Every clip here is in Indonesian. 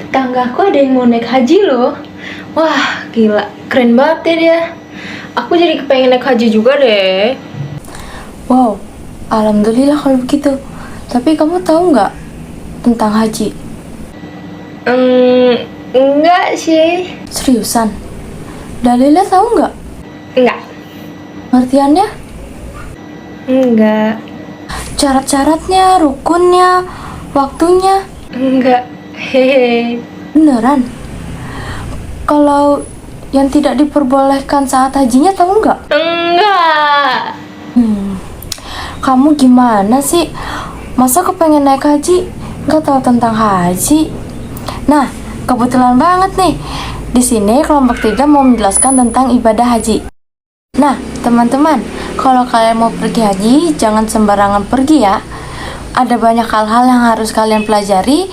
Tanggaku ada yang mau naik haji loh. Wah, gila, keren banget ya dia. Aku jadi kepengen naik haji juga deh. Wow, alhamdulillah kalau begitu. Tapi kamu tahu nggak tentang haji? Enggak sih. Seriusan? Dalilnya tahu nggak? Enggak. Pengertiannya? Enggak. Syarat-syaratnya, rukunnya, waktunya? Enggak. Hehe. Beneran? Kalau yang tidak diperbolehkan saat hajinya tahu nggak? Enggak. Kamu gimana sih? Masa kepengen naik haji nggak tahu tentang haji? Nah, kebetulan banget nih. Di sini kelompok 3 mau menjelaskan tentang ibadah haji. Nah, teman-teman, kalau kalian mau pergi haji, jangan sembarangan pergi ya. Ada banyak hal-hal yang harus kalian pelajari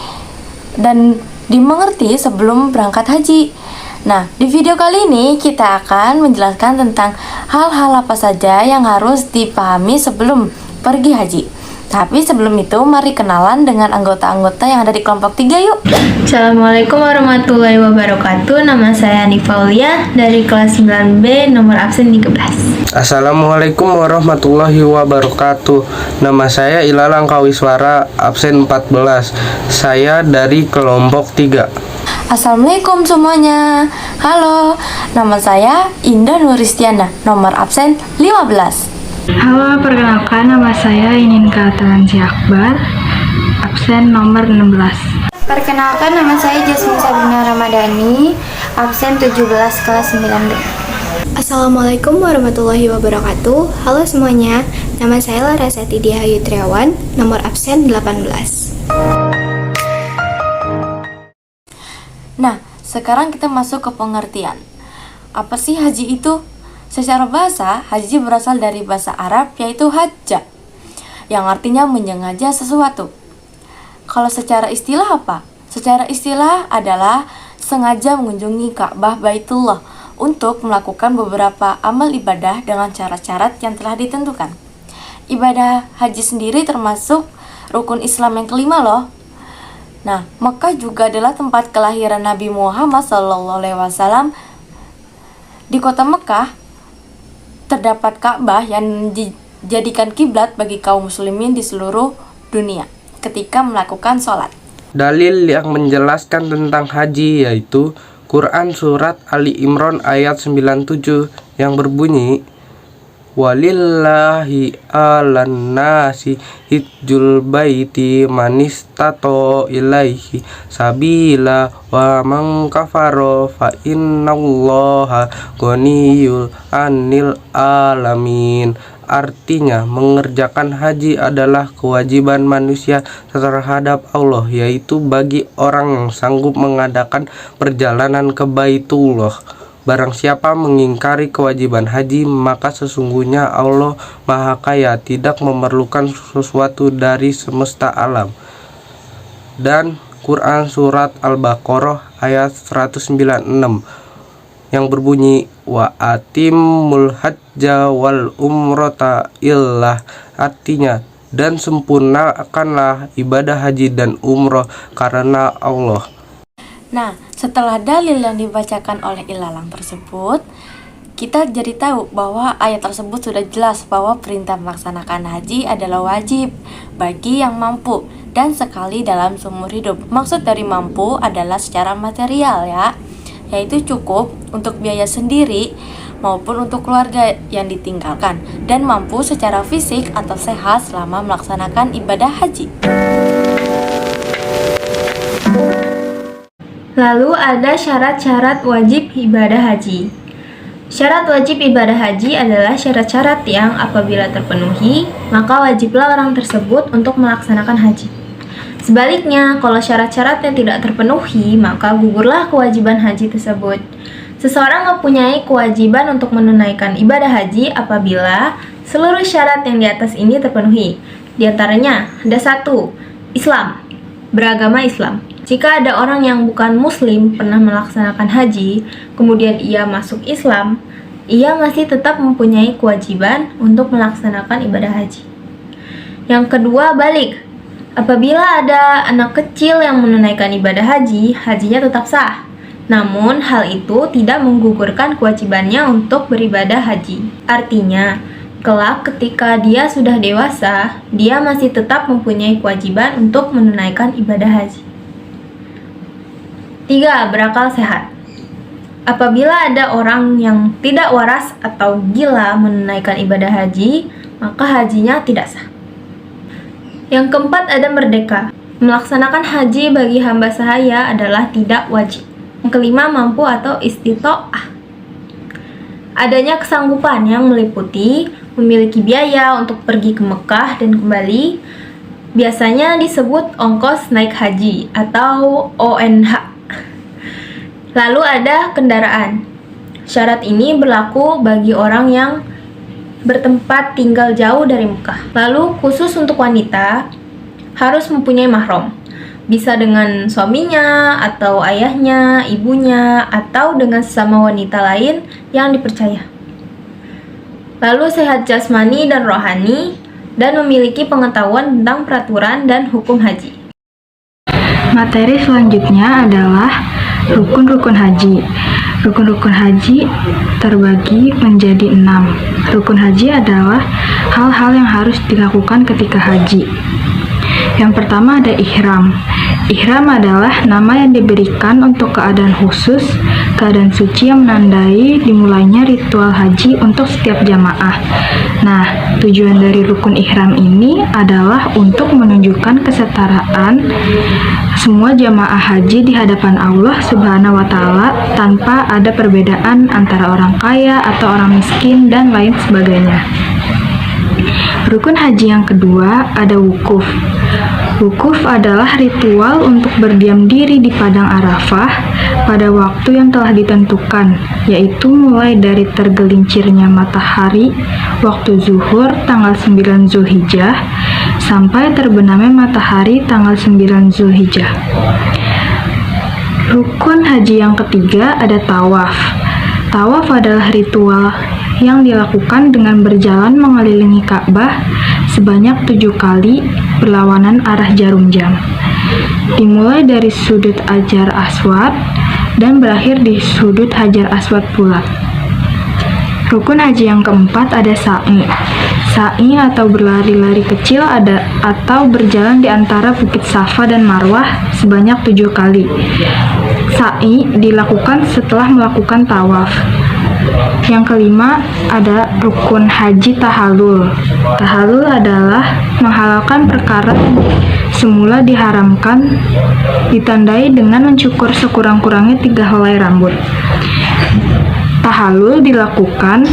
dan dimengerti sebelum berangkat haji. Nah, di video kali ini kita akan menjelaskan tentang hal-hal apa saja yang harus dipahami sebelum pergi haji. Tapi sebelum itu, mari kenalan dengan anggota-anggota yang ada di kelompok 3 yuk. Assalamualaikum warahmatullahi wabarakatuh. Nama saya Hanifa Aulia dari kelas 9B, nomor absen 13. Assalamualaikum warahmatullahi wabarakatuh. Nama saya Ilalang Kawiswara, absen 14. Saya dari kelompok 3. Assalamualaikum semuanya. Halo, nama saya Indah Nuristiana, nomor absen 15. Halo, perkenalkan nama saya Ininka Talansi Akbar, absen nomor 16. Perkenalkan nama saya Jasmine Sabrina Ramadhani, absen 17 kelas 9B. Assalamualaikum warahmatullahi wabarakatuh. Halo semuanya, nama saya Larasati Diahayu Triawan, nomor absen 18. Nah, sekarang kita masuk ke pengertian. Apa sih haji itu? Secara bahasa, haji berasal dari bahasa Arab yaitu hajjah, yang artinya menyengaja sesuatu. Kalau secara istilah apa? Secara istilah adalah sengaja mengunjungi Ka'bah Baitullah untuk melakukan beberapa amal ibadah dengan syarat-syarat yang telah ditentukan. Ibadah haji sendiri termasuk rukun Islam yang kelima loh. Nah, Mekah juga adalah tempat kelahiran Nabi Muhammad SAW. Di kota Mekah terdapat Ka'bah yang dijadikan kiblat bagi kaum muslimin di seluruh dunia ketika melakukan sholat. Dalil yang menjelaskan tentang haji yaitu Quran Surat Ali Imran ayat 97 yang berbunyi, Walillahi alan nasi hijjul baiti manistato ilaihi sabila wa man kafaro fa innallaha ghaniyul anil alamin. Artinya, mengerjakan haji adalah kewajiban manusia terhadap Allah, yaitu bagi orang yang sanggup mengadakan perjalanan ke Baitullah. Barang siapa mengingkari kewajiban haji, maka sesungguhnya Allah Maha Kaya, tidak memerlukan sesuatu dari semesta alam. Dan Quran Surat Al-Baqarah ayat 196 yang berbunyi, Wa atimul hajja wal umrata illah. Artinya, dan sempurnakanlah ibadah haji dan umroh karena Allah. Nah, setelah dalil yang dibacakan oleh Ilalang tersebut, kita jadi tahu bahwa ayat tersebut sudah jelas bahwa perintah melaksanakan haji adalah wajib bagi yang mampu dan sekali dalam seumur hidup. Maksud dari mampu adalah secara material ya, yaitu cukup untuk biaya sendiri maupun untuk keluarga yang ditinggalkan, dan mampu secara fisik atau sehat selama melaksanakan ibadah haji. Lalu ada syarat-syarat wajib ibadah haji. Syarat wajib ibadah haji adalah syarat-syarat yang apabila terpenuhi, maka wajiblah orang tersebut untuk melaksanakan haji. Sebaliknya, kalau syarat-syaratnya tidak terpenuhi, maka gugurlah kewajiban haji tersebut. Seseorang mempunyai kewajiban untuk menunaikan ibadah haji apabila seluruh syarat yang di atas ini terpenuhi. Di antaranya, ada 1. Islam, beragama Islam. Jika ada orang yang bukan muslim pernah melaksanakan haji, kemudian ia masuk Islam, ia masih tetap mempunyai kewajiban untuk melaksanakan ibadah haji. Yang kedua, balik. Apabila ada anak kecil yang menunaikan ibadah haji, hajinya tetap sah. Namun, hal itu tidak menggugurkan kewajibannya untuk beribadah haji. Artinya, kelak ketika dia sudah dewasa, dia masih tetap mempunyai kewajiban untuk menunaikan ibadah haji. 3. Berakal sehat. Apabila ada orang yang tidak waras atau gila menunaikan ibadah haji, maka hajinya tidak sah. Yang keempat, ada merdeka. Melaksanakan haji bagi hamba sahaya adalah tidak wajib. Yang kelima, mampu atau istito'ah. Adanya kesanggupan yang meliputi memiliki biaya untuk pergi ke Mekah dan kembali, biasanya disebut ongkos naik haji atau ONH. Lalu ada kendaraan. Syarat ini berlaku bagi orang yang bertempat tinggal jauh dari Mekah. Lalu khusus untuk wanita harus mempunyai mahram. Bisa dengan suaminya atau ayahnya, ibunya, atau dengan sesama wanita lain yang dipercaya. Lalu sehat jasmani dan rohani dan memiliki pengetahuan tentang peraturan dan hukum haji. Materi selanjutnya adalah rukun-rukun haji. Rukun-rukun haji terbagi menjadi 6. Rukun haji adalah hal-hal yang harus dilakukan ketika haji. Yang pertama ada ihram. Ihram adalah nama yang diberikan untuk keadaan khusus, keadaan suci yang menandai dimulainya ritual haji untuk setiap jamaah. Nah, tujuan dari rukun ihram ini adalah untuk menunjukkan kesetaraan semua jamaah haji di hadapan Allah Subhanahu wa Ta'ala tanpa ada perbedaan antara orang kaya atau orang miskin dan lain sebagainya. Rukun haji yang kedua ada wukuf. Wukuf adalah ritual untuk berdiam diri di padang Arafah pada waktu yang telah ditentukan, yaitu mulai dari tergelincirnya matahari waktu zuhur tanggal 9 Zulhijjah sampai terbenamnya matahari tanggal 9 Zulhijjah. Rukun haji yang ketiga ada tawaf. Tawaf adalah ritual yang dilakukan dengan berjalan mengelilingi Ka'bah sebanyak 7 kali berlawanan arah jarum jam. Dimulai dari sudut Hajar Aswad dan berakhir di sudut Hajar Aswad pula. Rukun haji yang keempat ada sa'i. Sa'i atau berlari-lari kecil atau berjalan di antara Bukit Safa dan Marwah sebanyak 7 kali. Sa'i dilakukan setelah melakukan tawaf. Yang kelima ada rukun haji tahallul. Tahallul adalah menghalalkan perkara yang semula diharamkan, ditandai dengan mencukur sekurang-kurangnya 3 helai rambut. Tahallul dilakukan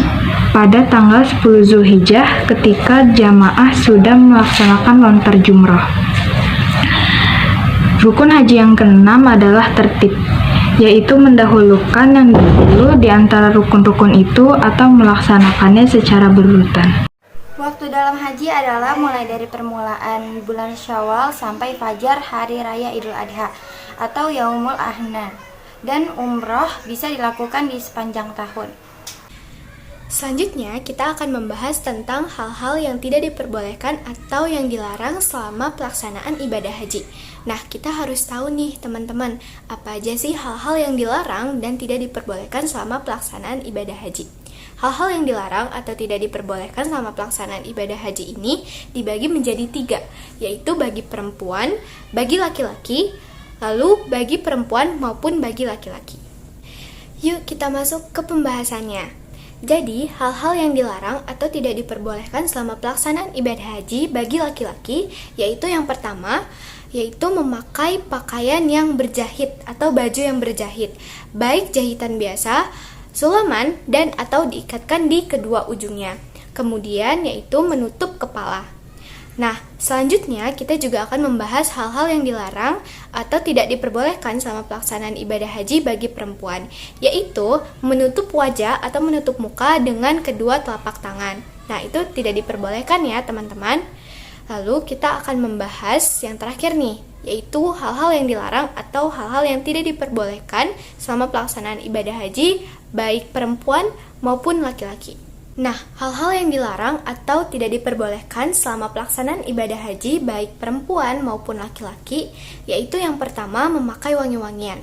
pada tanggal 10 Zulhijjah ketika jamaah sudah melaksanakan lontar jumrah. Rukun haji yang keenam adalah tertib, yaitu mendahulukan yang dahulu di antara rukun-rukun itu atau melaksanakannya secara berurutan. Waktu dalam haji adalah mulai dari permulaan bulan Syawal sampai fajar hari raya Idul Adha atau Yaumul Ahna, dan umroh bisa dilakukan di sepanjang tahun. Selanjutnya, kita akan membahas tentang hal-hal yang tidak diperbolehkan atau yang dilarang selama pelaksanaan ibadah haji. Nah, kita harus tahu nih teman-teman, apa aja sih hal-hal yang dilarang dan tidak diperbolehkan selama pelaksanaan ibadah haji. Hal-hal yang dilarang atau tidak diperbolehkan selama pelaksanaan ibadah haji ini dibagi menjadi 3, yaitu bagi perempuan, bagi laki-laki, lalu bagi perempuan maupun bagi laki-laki. Yuk kita masuk ke pembahasannya. Jadi, hal-hal yang dilarang atau tidak diperbolehkan selama pelaksanaan ibadah haji bagi laki-laki, yaitu yang pertama, yaitu memakai pakaian yang berjahit atau baju yang berjahit, baik jahitan biasa, sulaman, dan atau diikatkan di kedua ujungnya. Kemudian yaitu menutup kepala. Nah, selanjutnya kita juga akan membahas hal-hal yang dilarang atau tidak diperbolehkan selama pelaksanaan ibadah haji bagi perempuan, yaitu menutup wajah atau menutup muka dengan kedua telapak tangan. Nah, itu tidak diperbolehkan ya teman-teman. Lalu kita akan membahas yang terakhir nih, yaitu hal-hal yang dilarang atau hal-hal yang tidak diperbolehkan selama pelaksanaan ibadah haji baik perempuan maupun laki-laki. Nah, hal-hal yang dilarang atau tidak diperbolehkan selama pelaksanaan ibadah haji baik perempuan maupun laki-laki, yaitu yang pertama memakai wangi-wangian.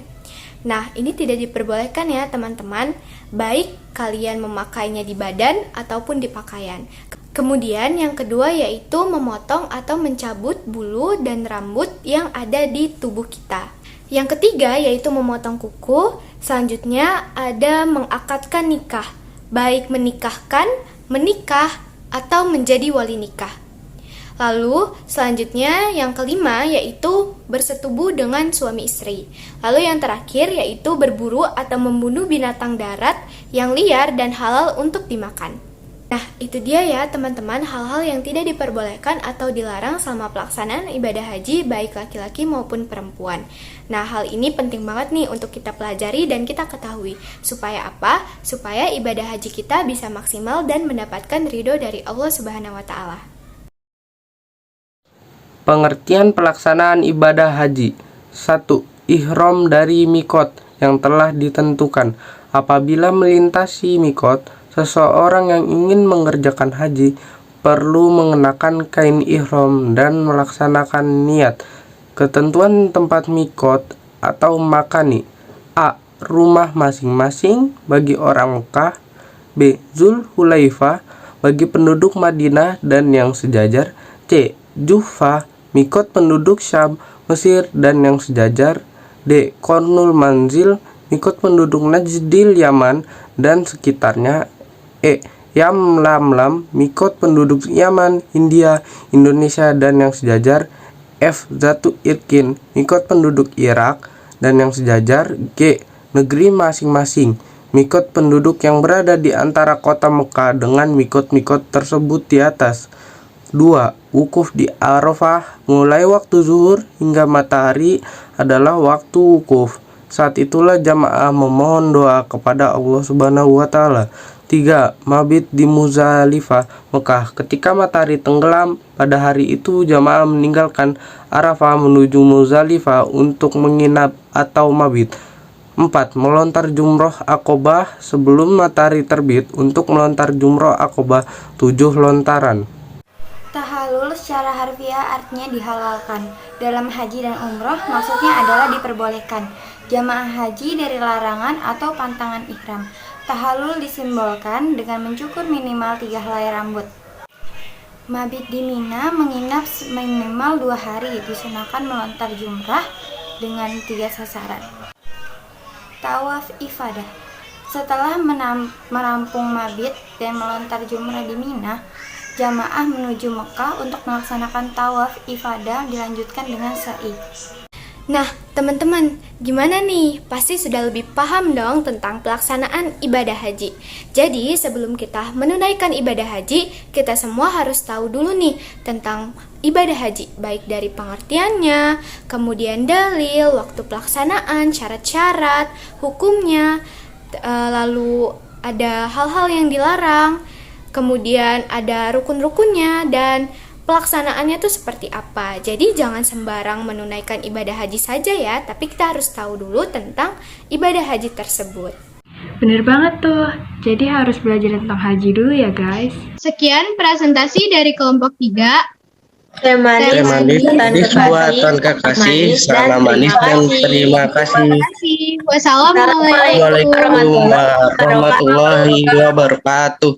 Nah, ini tidak diperbolehkan ya teman-teman, baik kalian memakainya di badan ataupun di pakaian. Kemudian yang kedua yaitu memotong atau mencabut bulu dan rambut yang ada di tubuh kita. Yang ketiga yaitu memotong kuku, selanjutnya ada mengakadkan nikah, baik menikahkan, menikah, atau menjadi wali nikah. Lalu selanjutnya yang kelima yaitu bersetubuh dengan suami istri. Lalu yang terakhir yaitu berburu atau membunuh binatang darat yang liar dan halal untuk dimakan. Nah, itu dia ya teman-teman hal-hal yang tidak diperbolehkan atau dilarang selama pelaksanaan ibadah haji baik laki-laki maupun perempuan. Nah, hal ini penting banget nih untuk kita pelajari dan kita ketahui. Supaya apa? Supaya ibadah haji kita bisa maksimal dan mendapatkan ridho dari Allah Subhanahu wa Ta'ala. Pengertian pelaksanaan ibadah haji. 1. Ihram dari mikot yang telah ditentukan. Apabila melintasi mikot, seseorang yang ingin mengerjakan haji perlu mengenakan kain ihram dan melaksanakan niat. Ketentuan tempat mikot atau makani. A. Rumah masing-masing bagi orang Mekah. B. Zulhulaifah bagi penduduk Madinah dan yang sejajar. C. Juhfah mikot penduduk Syam, Mesir dan yang sejajar. D. Qarnul Manzil mikot penduduk Najdil Yaman dan sekitarnya. E. Yamlamlam mikot penduduk Yaman, India, Indonesia dan yang sejajar. F. Zatu Irkin mikot penduduk Irak dan yang sejajar. G. Negeri masing-masing mikot penduduk yang berada di antara kota Mekah dengan mikot-mikot tersebut di atas. 2. Wukuf di Arafah mulai waktu zuhur hingga matahari adalah waktu wukuf. Saat itulah jamaah memohon doa kepada Allah Subhanahu wa Ta'ala. 3. Mabit di Muzdalifah, Mekah. Ketika matahari tenggelam pada hari itu jamaah meninggalkan Arafah menuju Muzdalifah untuk menginap atau mabit. 4. Melontar jumroh Aqobah sebelum matahari terbit. Untuk melontar jumroh Aqobah 7 lontaran. Tahallul secara harfiah artinya dihalalkan. Dalam haji dan umroh maksudnya adalah diperbolehkan. Jamaah haji dari larangan atau pantangan ihram. Tahallul disimbolkan dengan mencukur minimal 3 helai rambut. Mabit di Mina menginap minimal 2 hari, disunahkan melontar jumrah dengan 3 sasaran. Tawaf ifadah. Setelah merampung mabit dan melontar jumrah di Mina, jamaah menuju Mekah untuk melaksanakan tawaf ifadah dilanjutkan dengan sa'i. Nah, teman-teman, gimana nih? Pasti sudah lebih paham dong tentang pelaksanaan ibadah haji. Jadi, sebelum kita menunaikan ibadah haji, kita semua harus tahu dulu nih tentang ibadah haji, baik dari pengertiannya, kemudian dalil, waktu pelaksanaan, syarat-syarat, hukumnya, lalu ada hal-hal yang dilarang, kemudian ada rukun-rukunnya dan pelaksanaannya tuh seperti apa. Jadi jangan sembarang menunaikan ibadah haji saja ya, tapi kita harus tahu dulu tentang ibadah haji tersebut. Bener banget tuh, jadi harus belajar tentang haji dulu ya guys. Sekian presentasi dari kelompok 3. Teh manis buatan kekasih, salam manis dan terima kasih. Wassalamualaikum Waalaikumsalam warahmatullahi wabarakatuh.